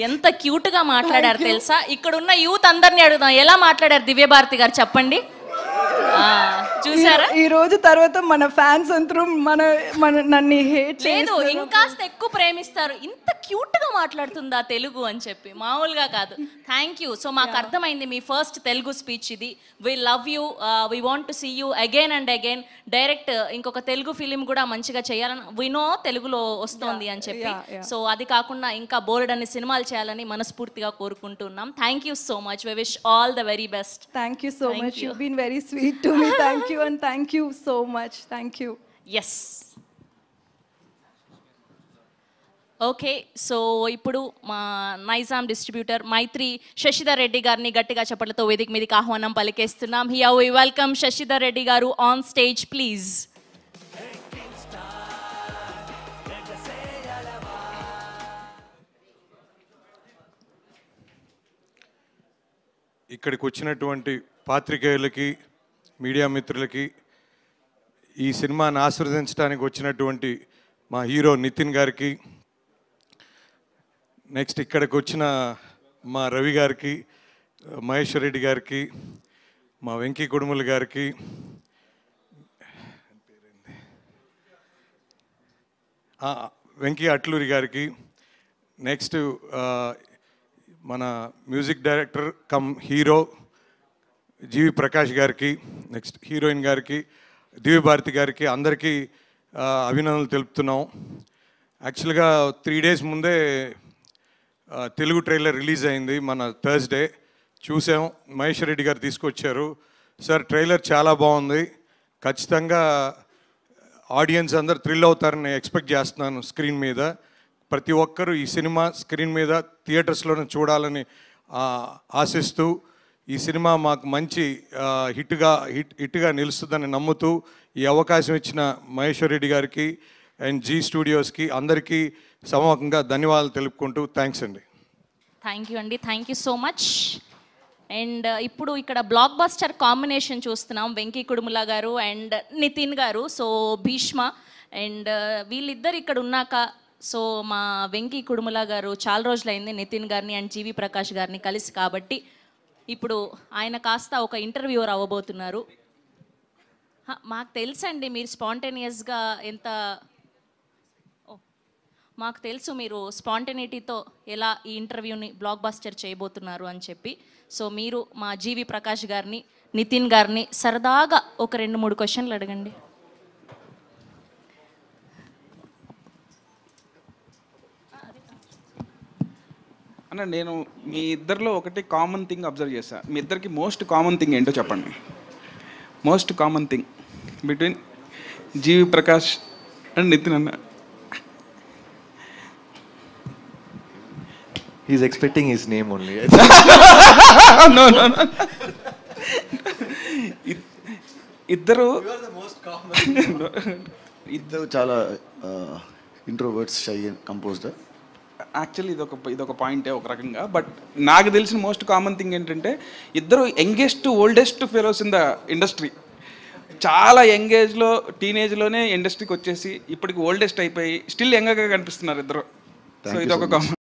ఎంత క్యూట్ గా మాట్లాడారు తెలుసా? ఇక్కడ ఉన్న యూత్ అందరినీ అడుగుదాం, ఎలా మాట్లాడారు దివ్య భారతి గారు చెప్పండి. చూసారా? ఈ రోజు తర్వాత మన ఫ్యాన్స్ అందరూ నన్ను హేట్ లేదు, ఇంకాస్త ఎక్కువ ప్రేమిస్తారు. ఇంత క్యూట్ గా మాట్లాడుతుందా తెలుగు అని చెప్పి, మామూలుగా కాదు. Thank you. సో మాకు అర్థమైంది మీ ఫస్ట్ తెలుగు స్పీచ్ ఇది. We love you, we want to see you again and again. Direct ఇంకొక తెలుగు ఫిలిం కూడా మంచిగా చేయాలని వినో తెలుగులో వస్తుంది అని చెప్పి. సో అది కాకుండా ఇంకా బోర్డ్ అనే సినిమాలు చేయాలని మనస్ఫూర్తిగా కోరుకుంటున్నాం. Thank you so much. We wish all the very best. Thank you so much. You been very sweet to me. Thank you and thank you so much. Thank you. Yes. Okay, so ఇప్పుడు మా Nizam distributor Mythri Sashidhar Reddy గారిని గట్టిగా చప్పట్లతో వేదిక మీదకి ఆహ్వానం పలికేస్తున్నాం. Here we welcome Sashidhar Reddy garu on stage please. ఇక్కడికి వచ్చినటువంటి పాత్రికేయులకి, మీడియా మిత్రులకి, ఈ సినిమాని ఆశీర్వదించడానికి వచ్చినటువంటి మా హీరో నితిన్ గారికి, నెక్స్ట్ ఇక్కడికి వచ్చిన మా రవి గారికి, మహేశ్వర్ రెడ్డి గారికి, మా వెంకీ కుడుముల గారికి, వెంకీ అట్లూరి గారికి, నెక్స్ట్ మన మ్యూజిక్ డైరెక్టర్ కమ్ హీరో జీవి ప్రకాష్ గారికి, నెక్స్ట్ హీరోయిన్ గారికి, దివ్య భారతి గారికి, అందరికీ అభినందనలు తెలుపుతున్నాం. యాక్చువల్గా 3 days ముందే తెలుగు ట్రైలర్ రిలీజ్ అయింది, మన థర్స్డే చూసాం. మహేశ్వర్ రెడ్డి గారు తీసుకొచ్చారు. సార్ ట్రైలర్ చాలా బాగుంది, ఖచ్చితంగా ఆడియన్స్ అందరు థ్రిల్ అవుతారని ఎక్స్పెక్ట్ చేస్తున్నాను. స్క్రీన్ మీద ప్రతి ఒక్కరూ ఈ సినిమా స్క్రీన్ మీద థియేటర్స్లోనే చూడాలని ఆశిస్తూ, ఈ సినిమా మాకు మంచి హిట్గా నిలుస్తుందని నమ్ముతూ ఈ అవకాశం ఇచ్చిన మహేశ్వర్ రెడ్డి గారికి అండ్ జీ స్టూడియోస్కి అందరికీ సమూహంగా ధన్యవాదాలు తెలుపుకుంటూ థ్యాంక్స్ అండి. థ్యాంక్ యూ అండి, thank you so much. And ఇప్పుడు ఇక్కడ బ్లాక్ బస్టర్ కాంబినేషన్ చూస్తున్నాం, వెంకీ కుడుముల గారు అండ్ నితిన్ గారు. సో భీష్మ అండ్ వీళ్ళిద్దరు ఇక్కడ ఉన్నాక, సో మా వెంకీ కుడుముల గారు చాలా రోజులైంది నితిన్ గారిని అండ్ జీవి ప్రకాష్ గారిని కలిసి, కాబట్టి ఇప్పుడు ఆయన కాస్త ఒక ఇంటర్వ్యూవర్ అవ్వబోతున్నారు. మాకు తెలుసండి మీరు స్పాంటేనియస్గా ఎంత, మాకు తెలుసు మీరు స్పాంటేనిటీతో ఎలా ఈ ఇంటర్వ్యూని బ్లాక్ బస్టర్ చేయబోతున్నారు అని చెప్పి. సో మీరు మా జీవి ప్రకాష్ గారిని, నితిన్ గారిని సరదాగా ఒక 2-3 క్వశ్చన్లు అడగండి. అన్న, నేను మీ ఇద్దరిలో ఒకటి కామన్ థింగ్ అబ్జర్వ్ చేశాను. మీ ఇద్దరికి మోస్ట్ కామన్ థింగ్ ఏంటో చెప్పండి. Most common thing between G V Prakash and Nithin అన్న. He's expecting his name only. No. ఇద్దరు ఇద్దరు చాలా introverts, shy and composed. Actually ఇదొక పాయింటే ఒక రకంగా. బట్ నాకు తెలిసిన మోస్ట్ కామన్ థింగ్ ఏంటంటే ఇద్దరు youngest oldest fellows in the industry. చాలా యంగేజ్లో, టీనేజ్లోనే ఇండస్ట్రీకి వచ్చేసి ఇప్పటికి ఓల్డెస్ట్ అయిపోయి స్టిల్ యంగర్గా కనిపిస్తున్నారు ఇద్దరు. సో ఇదొక కామన్.